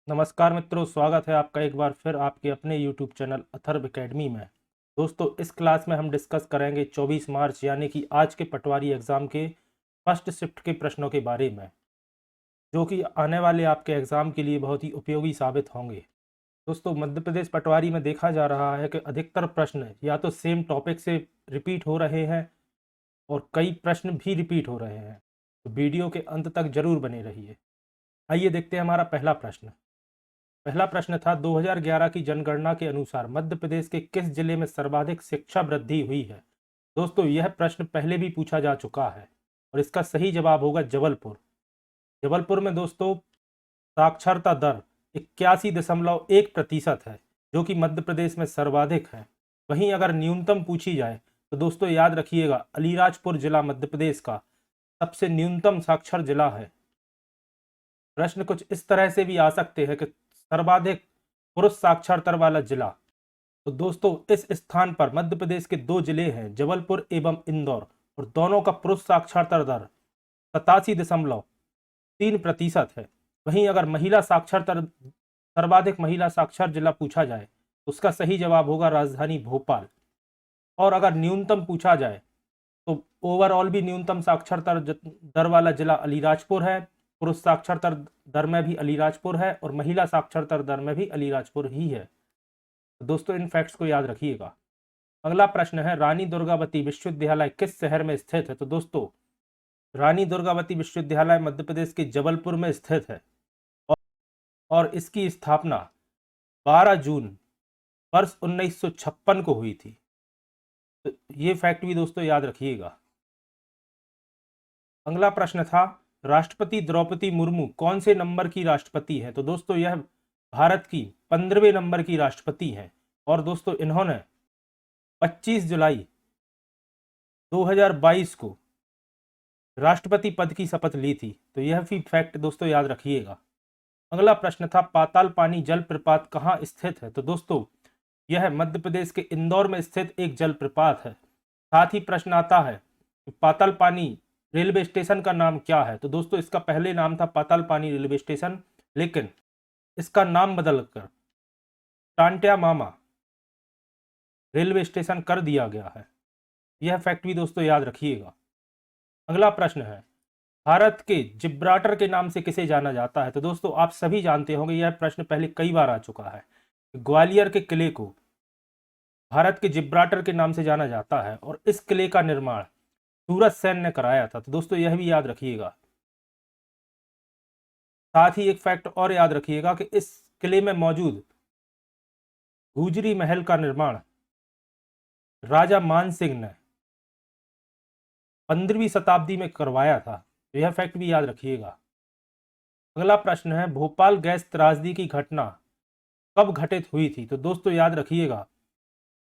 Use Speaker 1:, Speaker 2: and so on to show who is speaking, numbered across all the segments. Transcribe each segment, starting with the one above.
Speaker 1: नमस्कार मित्रों, स्वागत है आपका एक बार फिर आपके अपने YouTube चैनल अथर्व एकेडमी में। दोस्तों, इस क्लास में हम डिस्कस करेंगे 24 मार्च यानी कि आज के पटवारी एग्ज़ाम के फर्स्ट शिफ्ट के प्रश्नों के बारे में, जो कि आने वाले आपके एग्ज़ाम के लिए बहुत ही उपयोगी साबित होंगे। दोस्तों, मध्य प्रदेश पटवारी में देखा जा रहा है कि अधिकतर प्रश्न या तो सेम टॉपिक से रिपीट हो रहे हैं और कई प्रश्न भी रिपीट हो रहे हैं। तो वीडियो के अंत तक जरूर बने रहिए। आइए देखते हैं हमारा पहला प्रश्न। पहला प्रश्न था 2011 की जनगणना के अनुसार मध्य प्रदेश के किस जिले में सर्वाधिक शिक्षा वृद्धि हुई है। दोस्तों, यह प्रश्न पहले भी पूछा जा चुका है और इसका सही जवाब होगा जबलपुर। जबलपुर में दोस्तों साक्षरता दर 81.1% है, जो कि मध्य प्रदेश में सर्वाधिक है। वहीं अगर न्यूनतम पूछी जाए तो दोस्तों याद रखिएगा, अलीराजपुर जिला मध्य प्रदेश का सबसे न्यूनतम साक्षर जिला है। प्रश्न कुछ इस तरह से भी आ सकते हैं कि सर्वाधिक पुरुष साक्षरता वाला जिला। तो दोस्तों, इस स्थान पर मध्य प्रदेश के दो जिले हैं, जबलपुर एवं इंदौर, और दोनों का पुरुष साक्षरता दर 87.3% है। वहीं अगर महिला साक्षरता सर्वाधिक महिला साक्षर जिला पूछा जाए तो उसका सही जवाब होगा राजधानी भोपाल। और अगर न्यूनतम पूछा जाए तो ओवरऑल भी न्यूनतम साक्षरता दर वाला जिला अलीराजपुर है। पुरुष साक्षरता दर में भी अलीराजपुर है और महिला साक्षरता दर में भी अलीराजपुर ही है। तो दोस्तों, इन फैक्ट्स को याद रखिएगा। अगला प्रश्न है, रानी दुर्गावती विश्वविद्यालय किस शहर में स्थित है। तो दोस्तों, रानी दुर्गावती विश्वविद्यालय मध्य प्रदेश के जबलपुर में स्थित है और इसकी स्थापना 12 जून वर्ष 1956 को हुई थी। तो ये फैक्ट भी दोस्तों याद रखिएगा। अगला प्रश्न था, राष्ट्रपति द्रौपदी मुर्मू कौन से नंबर की राष्ट्रपति है। तो दोस्तों, यह भारत की 15वें नंबर की राष्ट्रपति हैं और दोस्तों इन्होंने 25 जुलाई 2022 को राष्ट्रपति पद की शपथ ली थी। तो यह भी फैक्ट दोस्तों याद रखिएगा। अगला प्रश्न था, पाताल पानी जलप्रपात कहाँ स्थित है। तो दोस्तों, यह मध्य प्रदेश के इंदौर में स्थित एक जलप्रपात है। साथ ही प्रश्न आता है, पाताल पानी रेलवे स्टेशन का नाम क्या है। तो दोस्तों, इसका पहले नाम था पाताल पानी रेलवे स्टेशन, लेकिन इसका नाम बदलकर टांट्या मामा रेलवे स्टेशन कर दिया गया है। यह फैक्ट भी दोस्तों याद रखिएगा। अगला प्रश्न है, भारत के जिब्राल्टर के नाम से किसे जाना जाता है। तो दोस्तों, आप सभी जानते होंगे, यह प्रश्न पहले कई बार आ चुका है। ग्वालियर के किले को भारत के जिब्राल्टर के नाम से जाना जाता है और इस किले का निर्माण सूरज सेन ने कराया था। तो दोस्तों, यह भी याद रखिएगा। साथ ही एक फैक्ट और याद रखिएगा कि इस किले में मौजूद गुजरी महल का निर्माण राजा मान सिंह ने 15वीं शताब्दी में करवाया था। तो यह फैक्ट भी याद रखिएगा। अगला प्रश्न है, भोपाल गैस त्रासदी की घटना कब घटित हुई थी। तो दोस्तों याद रखिएगा,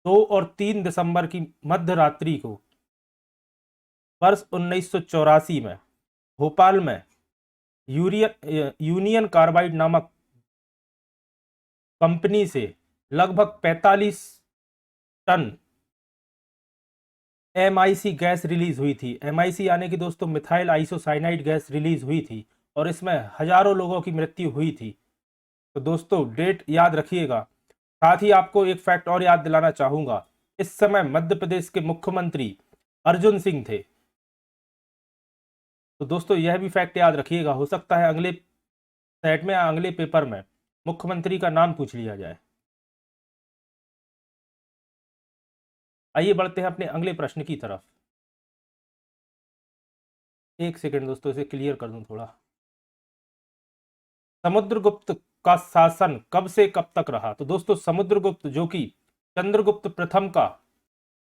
Speaker 1: 2 और 3 दिसंबर की मध्य रात्रि को वर्ष 1984 में भोपाल में यूनियन कार्बाइड नामक कंपनी से लगभग 45 टन MIC गैस रिलीज हुई थी। MIC यानी कि दोस्तों मिथाइल आइसोसाइनाइड गैस रिलीज हुई थी और इसमें हजारों लोगों की मृत्यु हुई थी। तो दोस्तों, डेट याद रखिएगा। साथ ही आपको एक फैक्ट और याद दिलाना चाहूंगा, इस समय मध्य प्रदेश के मुख्यमंत्री अर्जुन सिंह थे। तो दोस्तों, यह भी फैक्ट याद रखिएगा। हो सकता है अगले सेट में या अगले पेपर में मुख्यमंत्री का नाम पूछ लिया जाए। आइए बढ़ते हैं अपने अगले प्रश्न की तरफ। एक सेकंड दोस्तों, इसे क्लियर कर दूं थोड़ा। समुद्रगुप्त का शासन कब से कब तक रहा। तो दोस्तों, समुद्रगुप्त जो कि चंद्रगुप्त प्रथम का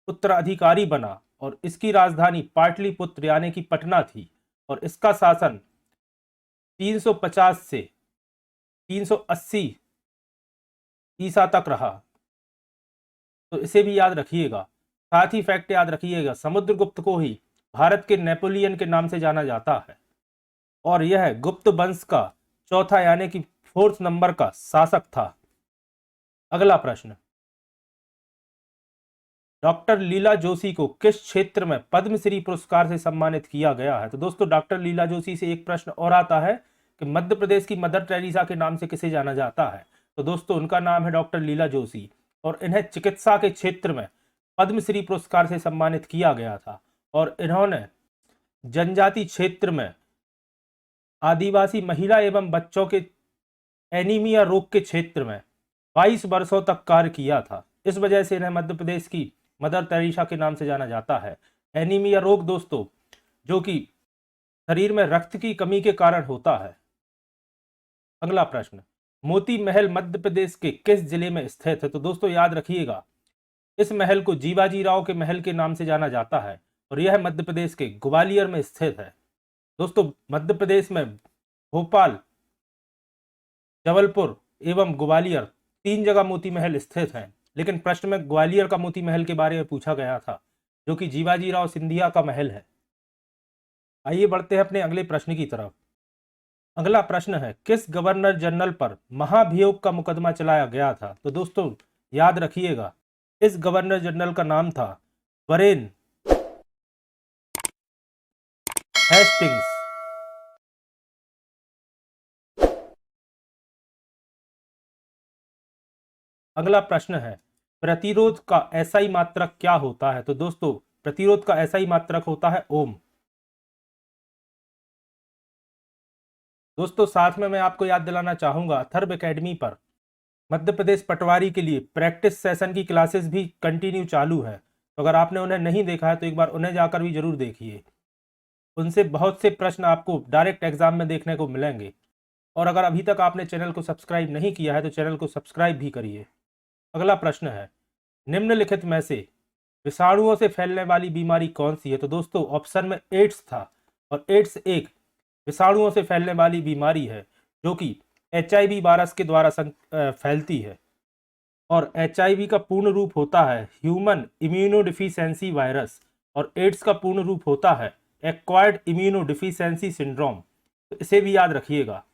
Speaker 1: उत्तराधिकारी बना और इसकी राजधानी पाटलिपुत्र यानी कि पटना थी और इसका शासन 350 से 380 ईसा तक रहा। तो इसे भी याद रखिएगा। साथ ही फैक्ट याद रखिएगा, समुद्रगुप्त को ही भारत के नेपोलियन के नाम से जाना जाता है और यह गुप्त वंश का चौथा यानी कि 4th नंबर का शासक था। अगला प्रश्न, डॉक्टर लीला जोशी को किस क्षेत्र में पद्मश्री पुरस्कार से सम्मानित किया गया है। तो दोस्तों, डॉक्टर लीला जोशी से एक प्रश्न और आता है कि मध्य प्रदेश की मदर टेरेसा के नाम से किसे जाना जाता है? तो दोस्तों उनका नाम है डॉक्टर लीला जोशी, और इन्हें चिकित्सा के क्षेत्र में पद्मश्री पुरस्कार से सम्मानित किया गया था। और इन्होंने जनजाति क्षेत्र में आदिवासी महिला एवं बच्चों के एनीमिया रोग के क्षेत्र में 22 वर्षों तक कार्य किया था। इस वजह से इन्हें मध्य प्रदेश की मदर टेरेसा के नाम से जाना जाता है। एनीमिया रोग दोस्तों जो कि शरीर में रक्त की कमी के कारण होता है। अगला प्रश्न, मोती महल मध्य प्रदेश के किस जिले में स्थित है? तो दोस्तों याद रखिएगा, इस महल को जीवाजी राव के महल के नाम से जाना जाता है और यह मध्य प्रदेश के ग्वालियर में स्थित है। दोस्तों मध्य प्रदेश में भोपाल, जबलपुर एवं ग्वालियर 3 जगह मोती महल स्थित हैं, लेकिन प्रश्न में ग्वालियर का मोती महल के बारे में पूछा गया था, जो कि जीवाजी राव सिंधिया का महल है। आइए बढ़ते हैं अपने अगले प्रश्न की तरफ। अगला प्रश्न है, किस गवर्नर जनरल पर महाभियोग का मुकदमा चलाया गया था? तो दोस्तों याद रखिएगा, इस गवर्नर जनरल का नाम था वरेन हेस्टिंग्स। अगला प्रश्न है, प्रतिरोध का एसआई मात्रक क्या होता है? तो दोस्तों प्रतिरोध का एसआई मात्रक होता है ओम। दोस्तों साथ में मैं आपको याद दिलाना चाहूंगा, अथर्व एकेडमी पर मध्य प्रदेश पटवारी के लिए प्रैक्टिस सेशन की क्लासेस भी कंटिन्यू चालू है। तो अगर आपने उन्हें नहीं देखा है तो एक बार उन्हें जाकर भी जरूर देखिए। उनसे बहुत से प्रश्न आपको डायरेक्ट एग्जाम में देखने को मिलेंगे। और अगर अभी तक आपने चैनल को सब्सक्राइब नहीं किया है तो चैनल को सब्सक्राइब भी करिए। अगला प्रश्न है, निम्नलिखित में से विषाणुओं से फैलने वाली बीमारी कौन सी है? तो दोस्तों ऑप्शन में एड्स था, और एड्स एक विषाणुओं से फैलने वाली बीमारी है जो कि HIV वायरस के द्वारा फैलती है। और HIV का पूर्ण रूप होता है ह्यूमन इम्यूनोडिफिशियंसी वायरस, और एड्स का पूर्ण रूप होता है एक्वायर्ड इम्यूनोडिफिशियंसी सिंड्रोम। तो इसे भी याद रखिएगा।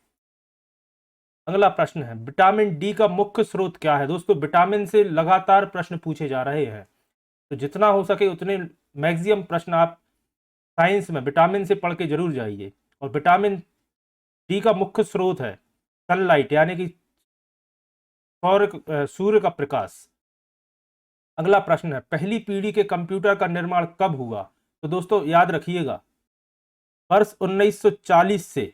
Speaker 1: अगला प्रश्न है, विटामिन डी का मुख्य स्रोत क्या है? दोस्तों विटामिन से लगातार प्रश्न पूछे जा रहे हैं, तो जितना हो सके उतने मैक्सिमम प्रश्न आप साइंस में विटामिन से पढ़ के जरूर जाइए। और विटामिन डी का मुख्य स्रोत है सनलाइट, यानी कि सूर्य का प्रकाश। अगला प्रश्न है, पहली पीढ़ी के कंप्यूटर का निर्माण कब हुआ? तो दोस्तों याद रखिएगा, वर्ष 1940 से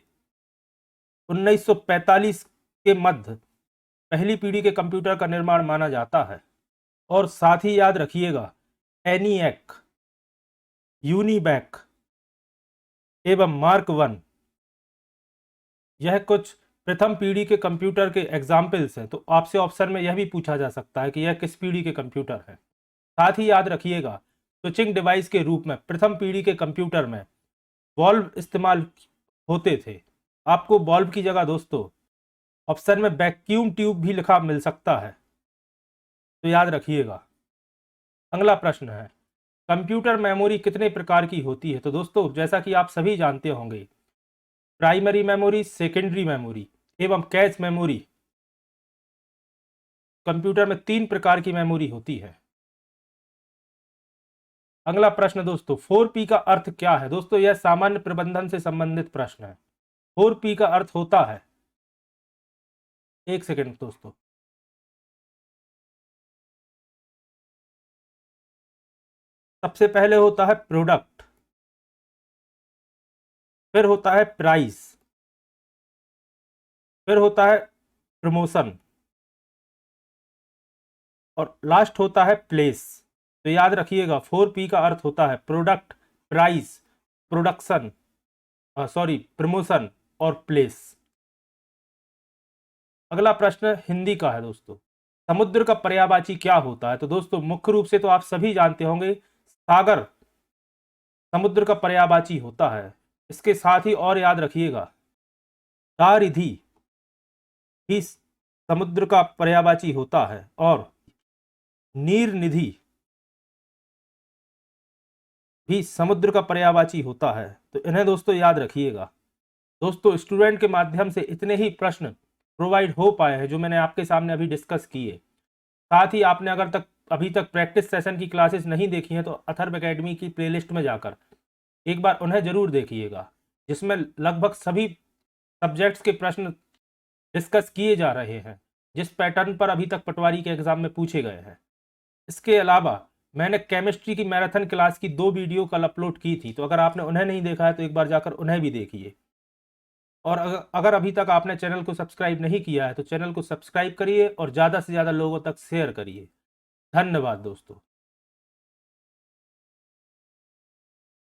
Speaker 1: 1945 के मध्य पहली पीढ़ी के कंप्यूटर का निर्माण माना जाता है। और साथ ही याद रखिएगा, एनिएक, यूनिबैक एवं मार्क 1 यह कुछ प्रथम पीढ़ी के कंप्यूटर के एग्जाम्पल्स हैं। तो आपसे ऑप्शन में यह भी पूछा जा सकता है कि यह किस पीढ़ी के कंप्यूटर है। साथ ही याद रखिएगा, स्विचिंग डिवाइस के रूप में प्रथम पीढ़ी के कंप्यूटर में बल्ब इस्तेमाल होते थे। आपको बल्ब की जगह दोस्तों ऑप्शन में वैक्यूम ट्यूब भी लिखा मिल सकता है, तो याद रखिएगा। अगला प्रश्न है, कंप्यूटर मेमोरी कितने प्रकार की होती है? तो दोस्तों जैसा कि आप सभी जानते होंगे, प्राइमरी मेमोरी, सेकेंडरी मेमोरी एवं कैश मेमोरी। कंप्यूटर में 3 प्रकार की मेमोरी होती है। अगला प्रश्न दोस्तों, 4P का अर्थ क्या है? दोस्तों यह सामान्य प्रबंधन से संबंधित प्रश्न है। 4P का अर्थ होता है, एक सेकेंड दोस्तों, सबसे पहले होता है प्रोडक्ट, फिर होता है प्राइस, फिर होता है प्रमोशन, और लास्ट होता है प्लेस। तो याद रखिएगा, 4P का अर्थ होता है प्रोडक्ट, प्राइस, प्रोडक्शन, प्रमोशन और प्लेस। अगला प्रश्न हिंदी का है दोस्तों, समुद्र का पर्यायवाची क्या होता है? तो दोस्तों मुख्य रूप से तो आप सभी जानते होंगे, सागर समुद्र का पर्यायवाची होता है। इसके साथ ही और याद रखिएगा, दारिधि भी समुद्र का पर्यायवाची होता है, और नीर निधि भी समुद्र का पर्यायवाची होता है। तो इन्हें दोस्तों याद रखिएगा। दोस्तों स्टूडेंट के माध्यम से इतने ही प्रश्न प्रोवाइड हो पाए हैं जो मैंने आपके सामने अभी डिस्कस किए। साथ ही आपने अगर अभी तक प्रैक्टिस सेशन की क्लासेस नहीं देखी हैं तो अथर्व एकेडमी की प्लेलिस्ट में जाकर एक बार उन्हें जरूर देखिएगा, जिसमें लगभग सभी सब्जेक्ट्स के प्रश्न डिस्कस किए जा रहे हैं जिस पैटर्न पर अभी तक पटवारी के एग्जाम में पूछे गए हैं। इसके अलावा मैंने केमिस्ट्री की मैराथन क्लास की 2 वीडियो कल अपलोड की थी, तो अगर आपने उन्हें नहीं देखा है तो एक बार जाकर उन्हें भी देखिए। और अगर अभी तक आपने चैनल को सब्सक्राइब नहीं किया है तो चैनल को सब्सक्राइब करिए और ज़्यादा से ज़्यादा लोगों तक शेयर करिए। धन्यवाद दोस्तों।